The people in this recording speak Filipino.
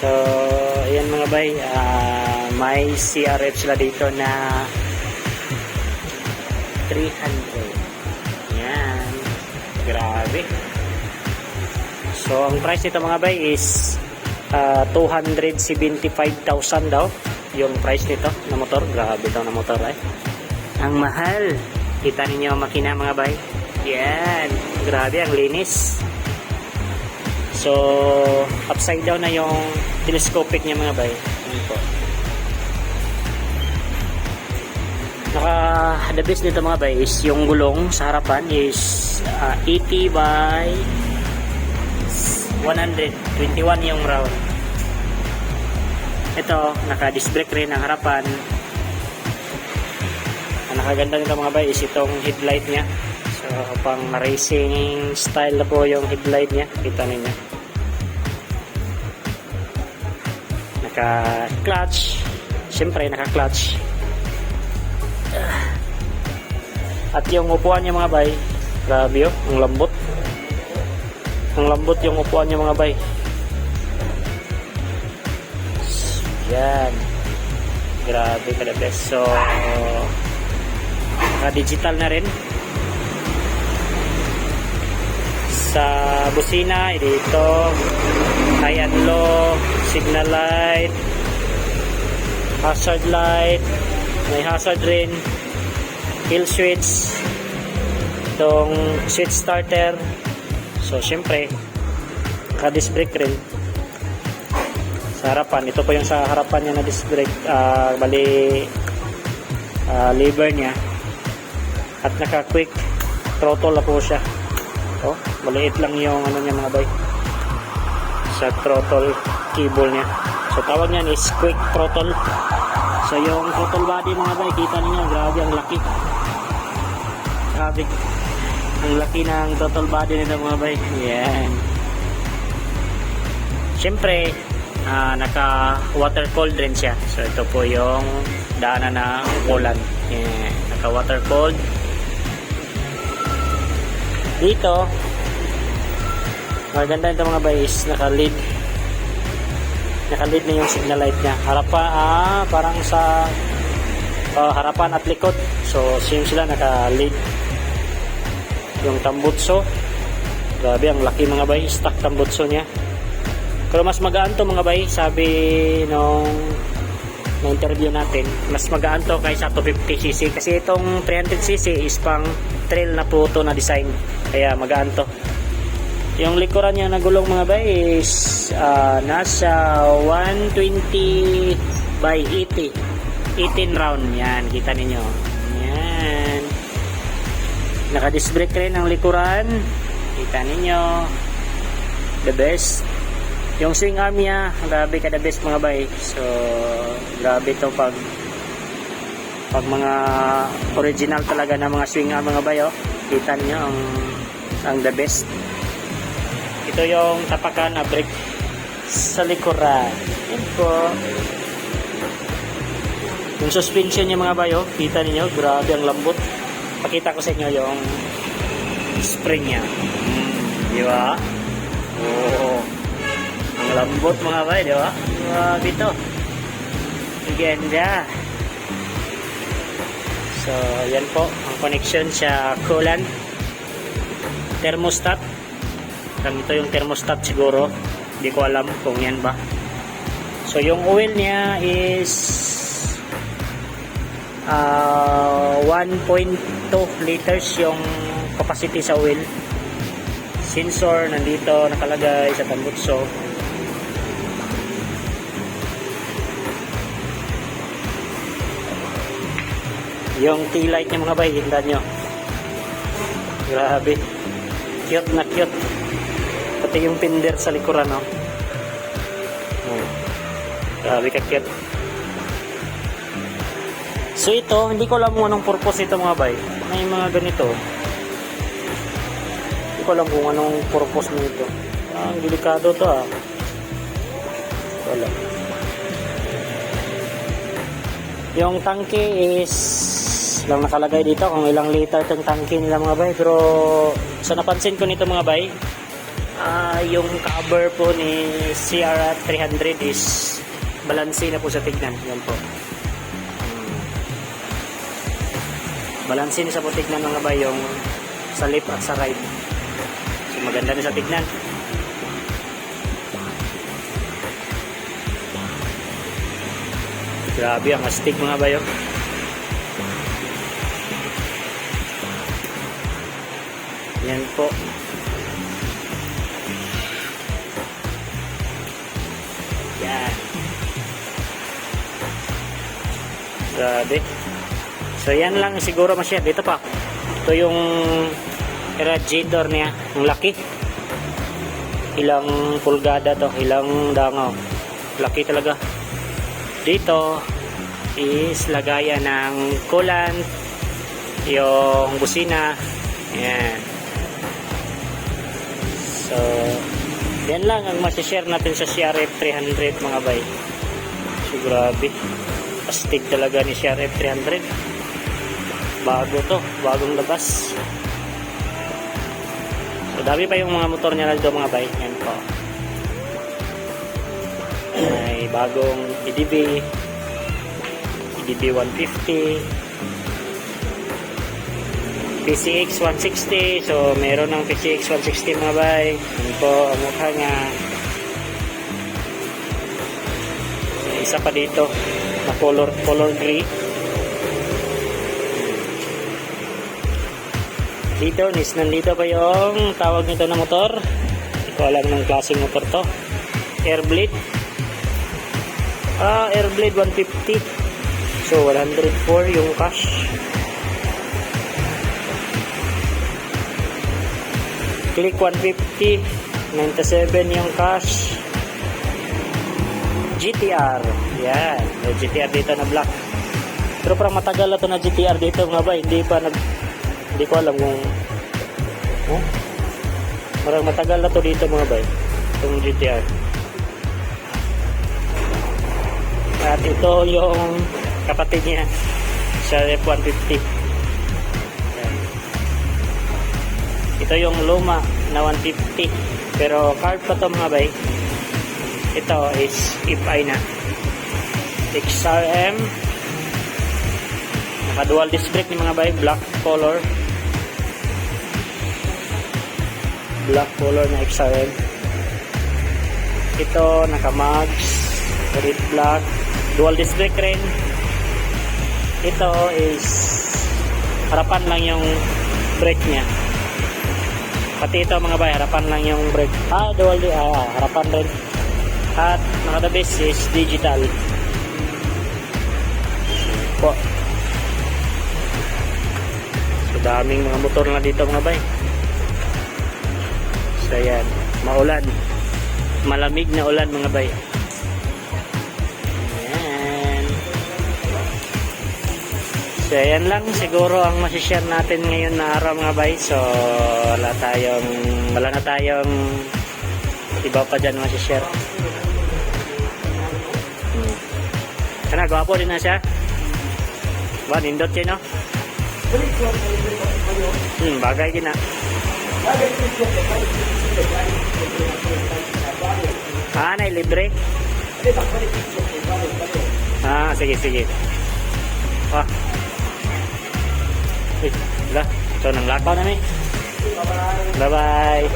So, ayan mga bay, may CRF sila dito na 300. Yan. Grabe. So, ang price nito mga bay is 275,000 daw. Yung price nito na motor. Grabe daw na motor eh. Ang mahal. Kita ninyo ang makina mga bay. Yan. Grabe, ang linis. So, upside down na yung telescopic niya mga bay. Yan po. The best nito mga bay is yung gulong sa harapan is 80 by 121 yung round. Ito, naka-disc brake rin ang harapan. Ang nakaganda nito mga bay is itong headlight niya. So, pang racing style na po yung headlight niya. Kita ninyo. Naka-clutch. Siyempre, naka-clutch. At yung upuan niya mga bay, grabe yun, ang lambot. Ang lambot yung upuan niya mga bay. Yan. Grabe ka the best. So, naka-digital na rin. Sa busina, dito, high and low, signal light, hazard light, may hazard rin, kill switch, itong switch starter. So, syempre, naka-disc brake rin. Sa harapan, ito po yung sa harapan niya na disc brake, lever niya. At naka-quick throttle na po siya. Oh, maliit lang yung ano niya mga bay. Sa throttle cable niya. So, tawag niyan is quick throttle. So, yung throttle body mga bay, kita niyo, grabe ang laki. Grabe. Ang laki ng throttle body nito mga bay. Yan. Siyempre, naka water cold rin siya. So, ito po yung daanan na ulan. Yan. Naka water cold. Dito, maganda ito mga bay is naka-lead. Naka-lead na yung signal light niya. Parang sa harapan at likod. So, same sila naka-lead. Yung tambutso. Grabe, ang laki mga bay. Stock tambutso niya. Pero mas magaan to mga bay. Sabi nung interview natin, mas magaan to kaysa 250cc. Kasi itong 300cc is pang trail na po to na design. Kaya magaan to. Yung likuran niya na gulong mga bay is nasa 120 by 80. 18 round. Yan, kita ninyo. Yan. Naka-disc brake rin ang likuran. Kita ninyo. The best. Yung swing arm niya, grabe ka the best mga bay. So, grabe to pag mga original talaga na mga swing arm mga bay. Oh. Kita niyo ang the best. Ito yung tapakan na brake sa likuran. Yan po. Yung suspension niya mga bay. Oh. Kita niyo, grabe ang lambot. Pakita ko sa inyo yung spring niya. Di ba? Oh. Ang lambot mga bay, di ba? Grabe ito. Ganda. So, yan po. Ang connection sa coolant. Thermostat. Ito yung thermostat siguro. Hindi ko alam kung yan ba. So, yung oil niya is 1.2 liters yung capacity sa oil. Sensor nandito nakalagay sa tambutso. Yung tail light niya mga bay, hindan nyo. Grabe. Cute na cute. Pati yung fender sa likuran, no? Grabe ka cute. So ito, hindi ko alam kung anong purpose ito mga bay. May mga ganito. Hindi ko alam kung anong purpose nito. Ang delikado to Wala. Yung tangke is lang nakalagay dito kung ilang liter itong tangke nila mga bay. Pero sa napansin ko nito mga bay, Yung cover po ni CR300 is balanse na po sa tignan. Yan po. Balanse na sa po tignan mga bay yung sa left at sa right. So maganda na sa tignan. Grabe ang astig mga bayo. Yan po. Yan. Grabe. So yan lang siguro masya. Dito pa. Ito yung radiator niya. Ang laki. Ilang pulgada to. Ilang dangaw. Laki talaga. Dito is lagayan ng coolant, yung busina. Yan. So, yan lang ang masishare natin sa CRF300 mga bay. So, grabe. Astig talaga ni CRF300. Bago to. Bagong labas. So, dami pa yung mga motor niya dito mga bay. Yan po. May bagong EDB 150, PCX 160. So meron ng PCX 160 mga bay. Yan po ang mukha nga. Isa pa dito na color gray. Dito nandito pa yung tawag nito na motor. Hindi ko alam ng klaseng motor to. Airblade. Airblade 150. So 104 yung cash. Click 150. 97 yung cash. GTR. Yan. May GTR dito na black. Pero parang matagal na to na GTR dito mga ba. Hindi ko alam kung parang matagal na to dito mga ba. Itong GTR. At ito yung kapatid niya sa F-150. Ito yung luma na 150. Pero carb pa to mga bay. Ito is FI na. XRM. Naka dual disc brake ni mga bay. Black color. Black color na XRM. Ito naka mags. Red black. Dual disc brake rin. Ito is harapan lang yung brake niya. Pati ito mga bay, harapan lang yung brake. Dual harapan rin. At nakadabis is digital. Po. So daming mga motor na dito mga bay. So yan, maulan. Malamig na ulan mga bay. So ayan lang siguro ang masishare natin ngayon na araw mga bay. So wala na tayong iba pa dyan masishare. Kana gwapo din na siya. Ba nindot siya no? Bagay din na. Nay libre. Sige. Lah, so nang lakaw na ni. Bye-bye.